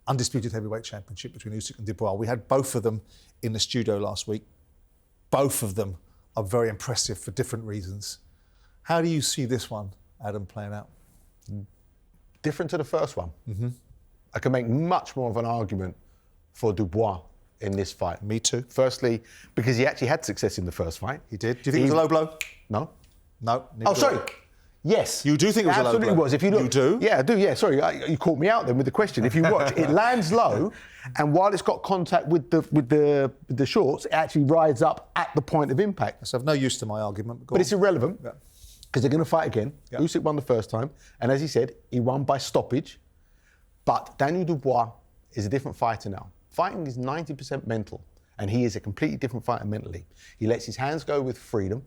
undisputed heavyweight championship between Usyk and Dubois. We had both of them in the studio last week. Both of them are very impressive for different reasons. How do you see this one, Adam, playing out? Different to the first one. I can make much more of an argument for Dubois in this fight. Me too. Firstly, because he actually had success in the first fight. He did. Do you think it was a low blow? No. No. Oh, sorry. Yes. You do think it was a low blow? Absolutely was. If you look, you do? Yeah, I do, yeah. Sorry, you caught me out then with the question. If you watch, it lands low, and while it's got contact with the shorts, it actually rides up at the point of impact. So I've no use to my argument. But it's irrelevant, because they're going to fight again. Yeah. Usyk won the first time, and as he said, he won by stoppage. But Daniel Dubois is a different fighter now. Fighting is 90% mental, and he is a completely different fighter mentally. He lets his hands go with freedom.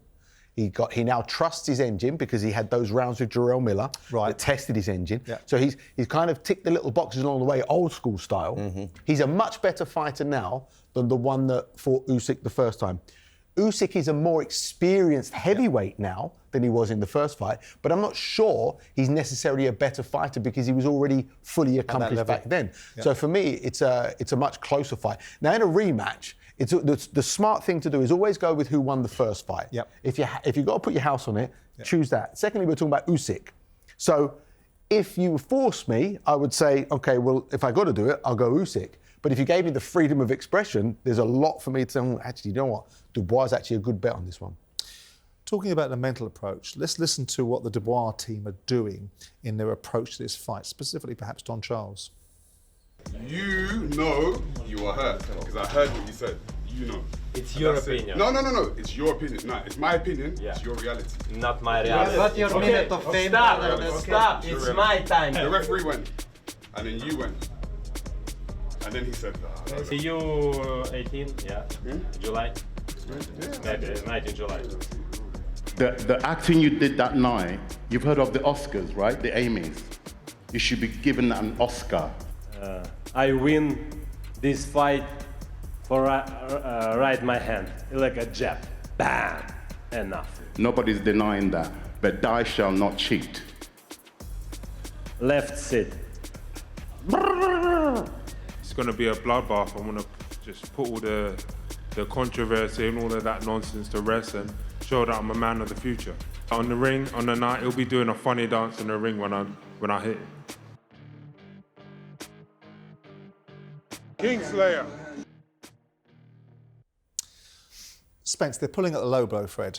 He now trusts his engine because he had those rounds with Jarrell Miller that tested his engine. Yeah. So he's kind of ticked the little boxes along the way, old school style. He's a much better fighter now than the one that fought Usyk the first time. Usyk is a more experienced heavyweight now than he was in the first fight, but I'm not sure he's necessarily a better fighter because he was already fully accomplished back then. Yeah. So for me, it's a much closer fight. Now in a rematch, the smart thing to do is always go with who won the first fight. Yep. If you've got to put your house on it, choose that. Secondly, we're talking about Usyk. So if you force me, I would say, okay, well, if I got to do it, I'll go Usyk. But if you gave me the freedom of expression, there's a lot for me to say, actually, you know what? Dubois is actually a good bet on this one. Talking about the mental approach, let's listen to what the Dubois team are doing in their approach to this fight, specifically perhaps Don Charles. You know you were hurt, because I heard what you said. You know. It's your opinion. No. It's your opinion. No, it's my opinion. Yeah. It's your reality. Not my reality. But your minute of fame. Stop. It's my time. The referee went, and then you went. And then he said, See you 18, July? Maybe 19 July. The acting you did that night, you've heard of the Oscars, right? The Emmys. You should be given an Oscar. I win this fight for right my hand, like a jab. Bam! Enough. Nobody's denying that, but I shall not cheat. Left sit. It's going to be a bloodbath. I want to just put all the controversy and all of that nonsense to rest and show that I'm a man of the future. On the ring, on the night, he'll be doing a funny dance in the ring when I hit him. Kingslayer. Spence, they're pulling at the low blow, Fred.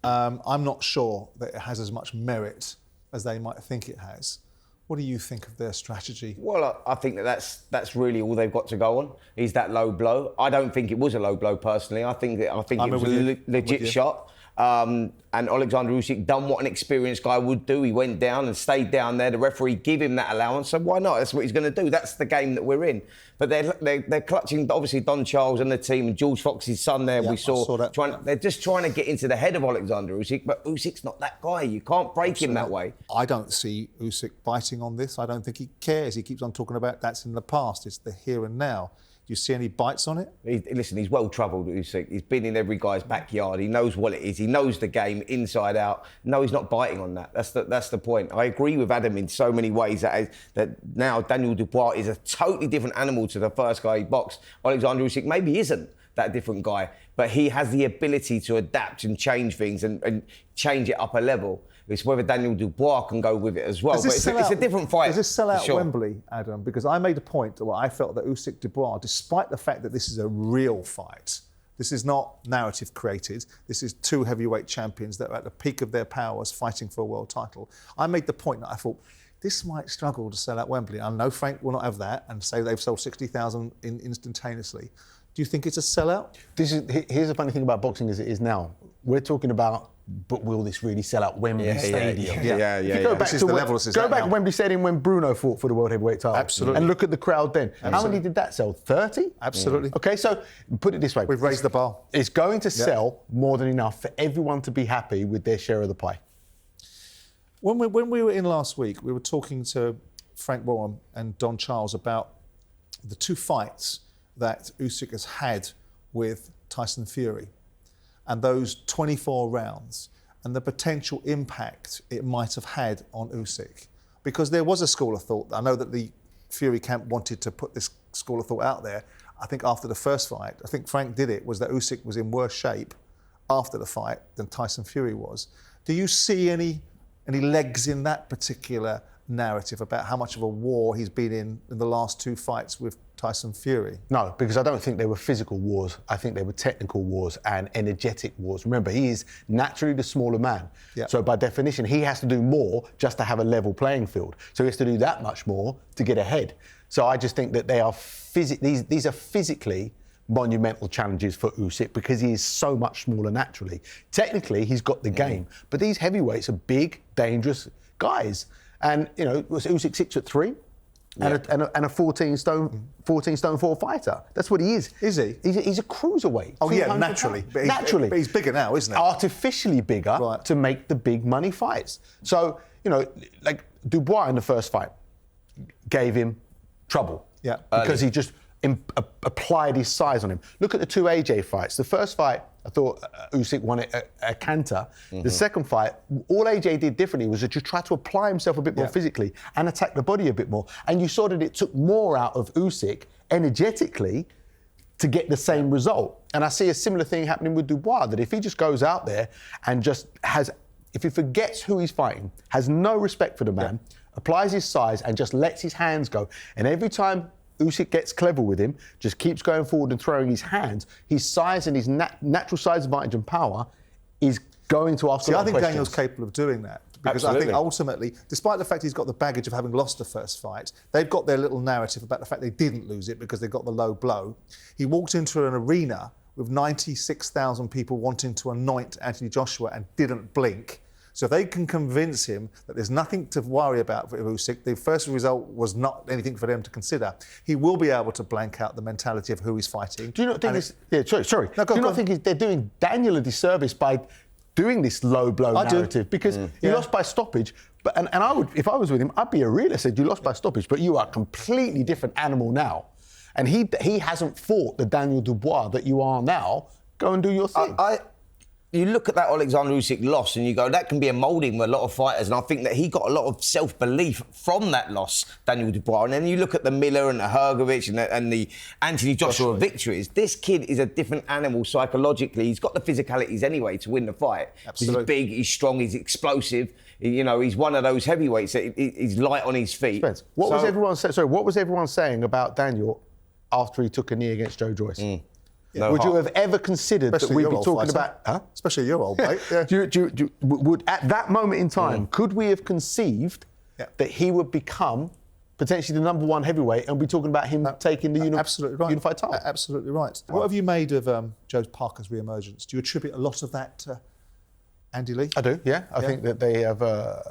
I'm not sure that it has as much merit as they might think it has. What do you think of their strategy? Well, I think that's really all they've got to go on, is that low blow. I don't think it was a low blow, personally. I think it was a legit shot. And Oleksandr Usyk done what an experienced guy would do. He went down and stayed down there. The referee gave him that allowance, so why not? That's what he's going to do. That's the game that we're in. But they're clutching, obviously, Don Charles and the team, and George Fox's son there, we saw that. They're just trying to get into the head of Oleksandr Usyk, but Usyk's not that guy. You can't break him that way. I don't see Usyk biting on this. I don't think he cares. He keeps on talking about that's in the past. It's the here and now. Do you see any bites on it? Listen, he's well-travelled, Usyk. He's been in every guy's backyard. He knows what it is. He knows the game inside out. No, he's not biting on that. That's the point. I agree with Adam in so many ways that now Daniel Dubois is a totally different animal to the first guy he boxed. Oleksandr Usyk maybe isn't that different guy, but he has the ability to adapt and change things and change it up a level. It's whether Daniel Dubois can go with it as well. But it's a different fight. Does this sell out Wembley, Adam? Because I made a point that I felt that Usyk Dubois, despite the fact that this is a real fight, this is not narrative created, this is two heavyweight champions that are at the peak of their powers fighting for a world title. I made the point that I thought, this might struggle to sell out Wembley. I know Frank will not have that and say they've sold 60,000 instantaneously. Do you think it's a sellout? Here's the funny thing about boxing as it is now. We're talking about, but will this really sell out Wembley Stadium? Go back to Wembley Stadium when Bruno fought for the World Heavyweight title. Absolutely. And look at the crowd then. Absolutely. How many did that sell? 30? Absolutely. Okay, so put it this way. We've raised the bar. It's going to sell more than enough for everyone to be happy with their share of the pie. When we were in last week, we were talking to Frank Warren and Don Charles about the two fights that Usyk has had with Tyson Fury and those 24 rounds and the potential impact it might have had on Usyk. Because there was a school of thought. I know that the Fury camp wanted to put this school of thought out there. I think after the first fight, I think Frank did it, was that Usyk was in worse shape after the fight than Tyson Fury was. Do you see any legs in that particular narrative about how much of a war he's been in the last 2 fights with Tyson Fury? No, because I don't think they were physical wars. I think they were technical wars and energetic wars. Remember, he is naturally the smaller man. Yeah. So by definition, he has to do more just to have a level playing field. So he has to do that much more to get ahead. So I just think that they are these are physically monumental challenges for Usyk because he is so much smaller naturally. Technically, he's got the game, but these heavyweights are big, dangerous guys. And, you know, was Usyk 6'3"? And a 14 stone 4 fighter. That's what he is. Is he? He's a cruiserweight. Oh yeah, naturally. But he's bigger now, isn't he? Artificially bigger to make the big money fights. So, you know, like Dubois in the first fight gave him trouble. Yeah. Because he just applied his size on him. Look at the 2 AJ fights. The first fight, I thought Usyk won it a canter. The second fight, all AJ did differently was that you tried to apply himself a bit more physically and attack the body a bit more. And you saw that it took more out of Usyk energetically to get the same result. And I see a similar thing happening with Dubois, that if he just goes out there and just if he forgets who he's fighting, has no respect for the man, applies his size and just lets his hands go, and every time Usyk gets clever with him, just keeps going forward and throwing his hands, his size and his natural size advantage and power is going to ask a lot of questions. I think Daniel's capable of doing that. Because I think ultimately, despite the fact he's got the baggage of having lost the first fight, they've got their little narrative about the fact they didn't lose it because they got the low blow. He walked into an arena with 96,000 people wanting to anoint Anthony Joshua and didn't blink. So if they can convince him that there's nothing to worry about for Usyk, the first result was not anything for them to consider, he will be able to blank out the mentality of who he's fighting. Do you not think sorry. No, do you not think they're doing Daniel a disservice by doing this low blow narrative? Because you lost by stoppage, but and I would, if I was with him, I'd be a realist. Said you lost by stoppage, but you are a completely different animal now. And he hasn't fought the Daniel Dubois that you are now. Go and do your thing. You look at that Oleksandr Usyk loss and you go, that can be a moulding with a lot of fighters. And I think that he got a lot of self-belief from that loss, Daniel Dubois. And then you look at the Miller and the Hrgovic and the Anthony Joshua victories. This kid is a different animal psychologically. He's got the physicalities anyway to win the fight. Absolutely. He's big, he's strong, he's explosive. You know, he's one of those heavyweights that he's light on his feet. Spence, what was everyone saying about Daniel after he took a knee against Joe Joyce? Would you have ever considered that we'd be talking about... Especially your old mate. Would at that moment in time, could we have conceived that he would become potentially the number 1 heavyweight and be talking about him taking the unified title? Absolutely right. What have you made of Joe Parker's re-emergence? Do you attribute a lot of that to Andy Lee? I do, yeah. I think that they have a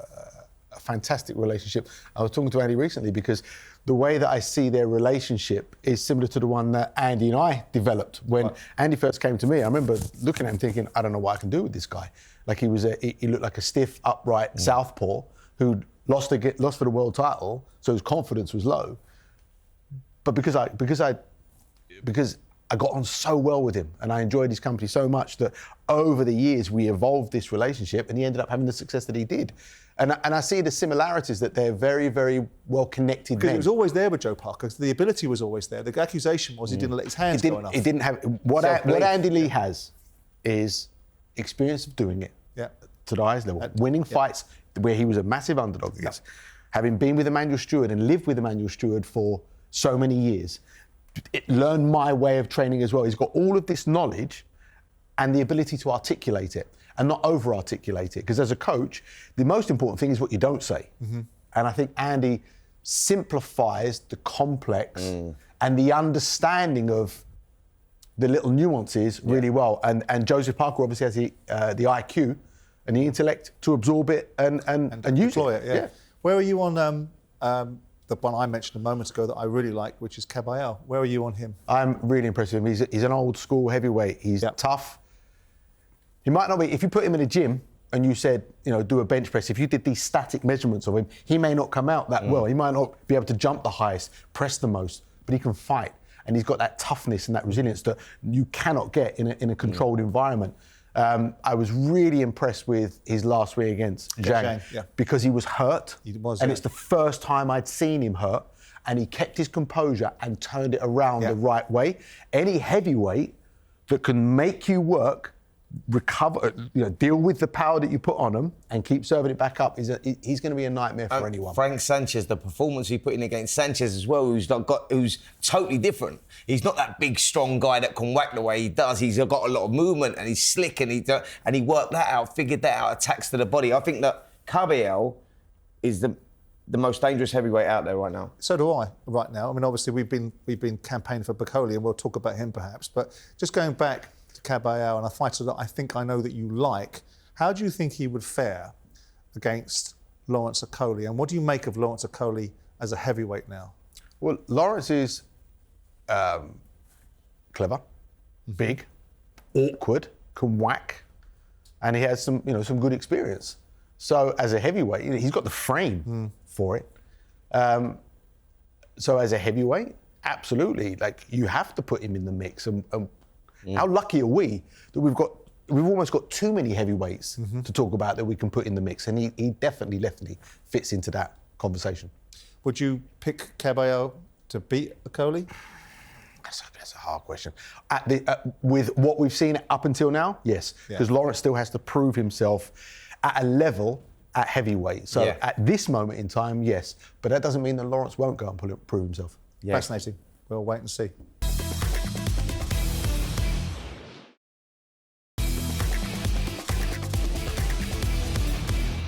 fantastic relationship. I was talking to Andy recently because the way that I see their relationship is similar to the one that Andy and I developed. When Andy first came to me, I remember looking at him thinking, I don't know what I can do with this guy. Like he looked like a stiff, upright southpaw who lost for the world title, so his confidence was low. But because I got on so well with him and I enjoyed his company so much that over the years we evolved this relationship and he ended up having the success that he did. And I see the similarities that they're very, very well connected. Because it was always there with Joe Parker. The ability was always there. The accusation was he didn't let his hands go enough. He didn't have what Andy Lee has is experience of doing it to the highest level, winning fights where he was a massive underdog against, having been with Emmanuel Stewart and lived with Emmanuel Stewart for so many years. Learned my way of training as well. He's got all of this knowledge and the ability to articulate it and not over-articulate it. Because as a coach, the most important thing is what you don't say. And I think Andy simplifies the complex and the understanding of the little nuances really well. And Joseph Parker obviously has the IQ and the intellect to absorb it and use deploy it. Yeah. Where are you on the one I mentioned a moment ago that I really like, which is Caballero? Where are you on him? I'm really impressed with him. He's an old school heavyweight. He's tough. He might not be, if you put him in a gym and you said, do a bench press, if you did these static measurements of him, he may not come out that well. He might not be able to jump the highest, press the most, but he can fight. And he's got that toughness and that resilience that you cannot get in a controlled environment. I was really impressed with his last win against Zhang because he was hurt. He was, and it's the first time I'd seen him hurt. and he kept his composure and turned it around the right way. Any heavyweight that can make you work, recover, deal with the power that you put on him and keep serving it back up, he's going to be a nightmare for anyone. Frank Sanchez, the performance he put in against Sanchez as well, who's totally different. He's not that big, strong guy that can whack the way he does. He's got a lot of movement and he's slick and he worked that out, figured that out, attacks to the body. I think that Caballero is the most dangerous heavyweight out there right now. So do I right now. I mean, obviously we've been campaigning for Bacoli, and we'll talk about him perhaps. But just going back to Caballero and a fighter that I think I know that you like, how do you think he would fare against Lawrence Okolie? And what do you make of Lawrence Okolie as a heavyweight now? Well, Lawrence is clever, big, awkward, can whack, and he has some good experience. So as a heavyweight, he's got the frame for it. So as a heavyweight, absolutely, you have to put him in the mix. And how lucky are we that we've almost got too many heavyweights to talk about that we can put in the mix, and he definitely fits into that conversation. Would you pick Caballero to beat Okolie? That's a hard question. With what we've seen up until now, yes, because Lawrence still has to prove himself at a level at heavyweight. So at this moment in time, yes, but that doesn't mean that Lawrence won't go and prove himself. Fascinating. We'll wait and see.